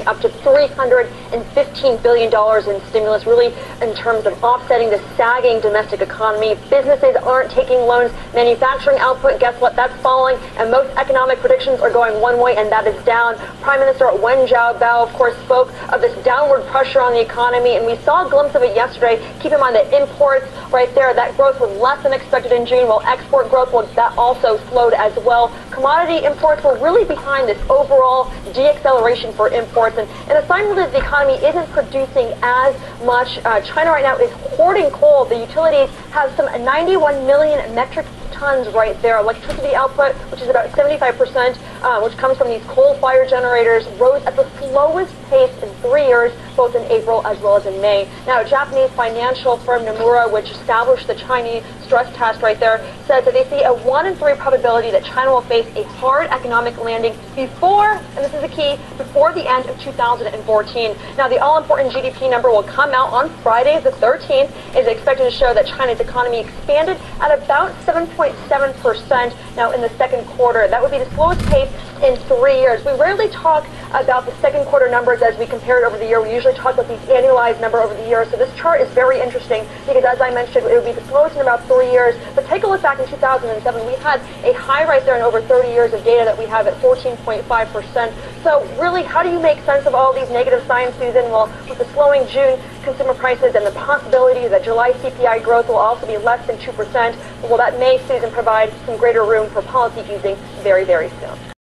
up to $315 billion in stimulus, really in terms of offsetting the sagging domestic economy. Businesses aren't taking loans. Manufacturing output, guess what? That's falling, and most economic predictions are going one way, and that is down. Prime Minister Wen Jiabao, of course, spoke of this downward pressure on the economy, and we saw a glimpse of it yesterday. Keep in mind that imports right there, that growth was less than expected in June, while export growth, well, that also slowed as well. Commodity imports were really behind this overall de-acceleration for imports, and a sign that the economy isn't producing as much. China right now is hoarding coal. The utilities have some 91 million metric tons right there. Electricity output, which is about 75%, which comes from these coal-fired generators, rose at the slowest pace in 3 years, both in April as well as in May. Now, Japanese financial firm Nomura, which established the Chinese stress test right there, says that they see a 1 in 3 probability that China will face a hard economic landing before, and this is the key, before the end of 2014. Now, the all-important GDP number will come out on Friday, the 13th. Is expected to show that China's economy expanded at about 7.7% now in the second quarter. That would be the slowest pace in 3 years. We rarely talk about the second quarter numbers as we compare it over the year. We usually talk about the annualized number over the year. So this chart is very interesting because, as I mentioned, it would be the slowest in about 3 years. But take a look back in 2007. We had a high right there in over 30 years of data that we have at 14.5%. So really, how do you make sense of all these negative signs, Susan? Well, with the slowing June consumer prices and the possibility that July CPI growth will also be less than 2%, well, that may, Susan, provide some greater room for policy easing very, very soon.